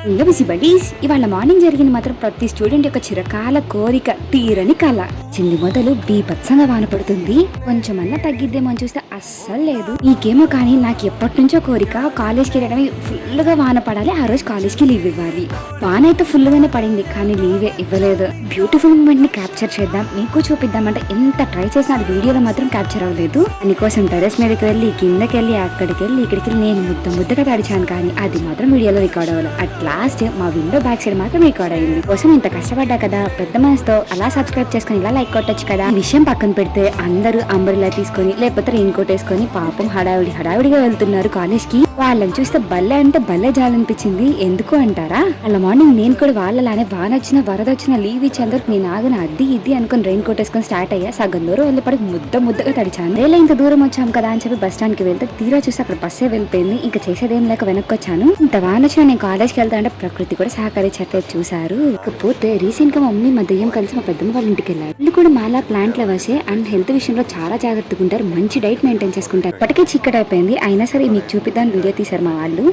ఇంకా busy buddies ఇవాళ morning జరిగింది మాత్రం ప్రతి స్టూడెంట్ యొక్క చిరకాల కోరిక తీరని కళ. చిన్ని మొదలు బీభత్సంగా వాన పడుతుంది. కొంచెమన్నా తగ్గిద్దేమో అని చూస్తే అస్సలు లేదు. నీకేమో కానీ నాకు ఎప్పటి నుంచో కోరిక కాలేజ్కి వెళ్ళడమే ఫుల్ గా వాన పడాలి, ఆ రోజు కాలేజ్కి లీవ్ ఇవ్వాలి. వాన అయితే ఫుల్ గానే పడింది కానీ లీవే ఇవ్వలేదు. బ్యూటిఫుల్ మూమెంట్ ని క్యాప్చర్ చేద్దాం, మీకు చూపిద్దామంటే ఎంత ట్రై చేసినా అది వీడియోలో మాత్రం క్యాప్చర్ అవ్వలేదు. అందుకోసం టెరెస్ మీదకి వెళ్ళి కిందకి వెళ్ళి అక్కడికి వెళ్ళి ఇక్కడికి వెళ్ళి నేను ముద్దగా తడిచాను కానీ అది మాత్రం వీడియోలో రికార్డ్ అవ్వాలి. అట్ లాస్ట్ మా విండో బ్యాక్ సైడ్ మాత్రం రికార్డ్ అయింది. కోసం ఇంత కష్టపడ్డా కదా, పెద్ద మనసుతో అలా సబ్స్క్రైబ్ చేసుకుని ఇలా లైక్ కొట్టొచ్చు కదా. ఈ విషయం పక్కన పెడితే అందరూ అంబరిలా తీసుకొని లేకపోతే రెయిన్ కోట్ వేసుకొని పాపం హడావిడిగా వెళ్తున్నారు కాలేజ్ కి. వాళ్ళని చూస్తే భలే అంటే భలే జాలనిపించింది. ఎందుకు అంటారా, అలా మార్నింగ్ నేను కూడా వాళ్ళలానే వాన వచ్చినా వరద వచ్చినా లీవ్ ఇచ్చేందుకు నేను ఆగిన అది ఇది అనుకుని రెయిన్ కోట్ వేసుకొని స్టార్ట్ అయ్యా. సగం దూరం వెళ్ళేపటికి ముద్దగా తడిచాను. రేలా ఇంత దూరం వచ్చాం కదా అని చెప్పి బస్ స్టాండ్ కి వెళ్తే తీరా చూస్తే అక్కడ బస్సే వెళ్ళిపోయింది. ఇంకా చేసేదేం లేక వెనక్కి వచ్చాను. ఇంత వాన వచ్చినా నేను కాలేజ్కి వెళ్తా అంటే ప్రకృతి కూడా సహకరించట్లేదు చూసారు. ఇకపోతే రీసెంట్ గా మమ్మీ మా దెయ్యం కలిసి మా పెద్దమ్మ వాళ్ళ ఇంటికి వెళ్ళారు. వీళ్ళు కూడా మాలా ప్లాంట్ లవర్సే అండ్ హెల్త్ విషయంలో చాలా జాగ్రత్తగా ఉంటారు, మంచి డైట్ మెయింటైన్ చేసుకుంటారు. ఇప్పటికే చిక్కట్ అయిపోయింది అయినా సరే మీకు చూపిద్దాం వీడియో తీశారు మా వాళ్ళు.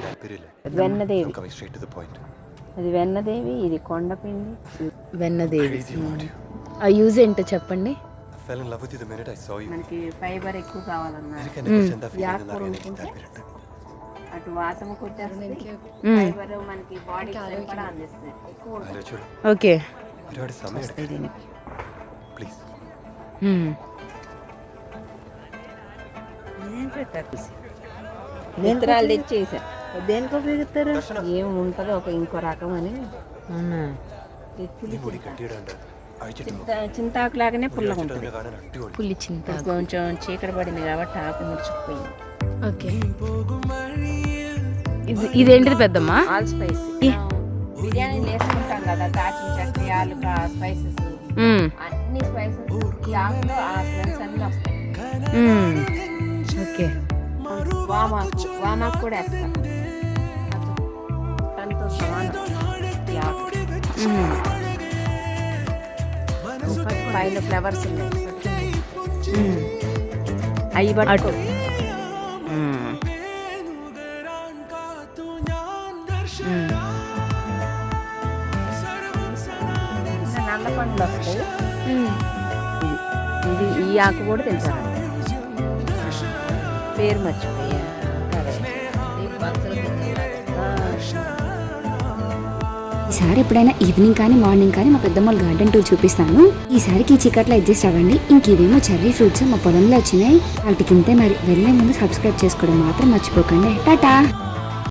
వెన్నదేవి, అది వెన్నదేవి, ఇది కొండపిండి. వెన్నదేవి ఆ యూజ్ ఏంటో చెప్పండి. మనకి ఫైబర్ ఎక్కువ కావాలన్నారు, అటు వాతము కొట్టేస్తుంది, ఫైబర్ మనకి బాడీ కూడా అందిస్తుంది ఎక్కువ. ఓకే విత్తనాలు తెచ్చేసా. దేనికి ఉపయోగిస్తారు ఏం ఉంటుందో ఒక ఇంకో రకం అని చింతాకు లాగానే పుల్లగా ఉంటుంది. పుల్లి చింతాకు కొంచెం చీకటి పడింది కాబట్టి ఆకు ముడుచుకుపోయింది. ఓకే ఇదేంటిది పెద్దమ్మ? ఆల్ స్పైస్ బిర్యానీ వేసుకుంటాం కదా, దాచిన చట్నీ, ఆలుక స్పైసెస్, అన్ని స్పైసెస్ ఈ ఆకులో ఆ స్మెల్స్ అన్ని వస్తాయి. ఓకే వామాకు కూడా వేస్తాం, దాంతో సమానం. పైన ఫ్లవర్స్ ఉన్నాయి అవి పట్టుకో. నల్ల పండ్లు వస్తాయి. ఇది ఈ ఆకు కూడా తెలుసాను, పేరు మర్చిపోయా. ఈసారి ఎప్పుడైనా ఈవినింగ్ కానీ మార్నింగ్ కానీ మా పెద్దమ్మల గార్డెన్ టూర్ చూపిస్తాను. ఈసారికి ఈ చికెట్లో అడ్జస్ట్ అవ్వండి. ఇంకేమో చెర్రీ ఫ్రూట్స్ మా పొలంలో వచ్చినాయి. వాటికి ఇంతే మరి. వెళ్ళే ముందు సబ్స్క్రైబ్ చేసుకోవడం మాత్రం మర్చిపోకండి. టాటా.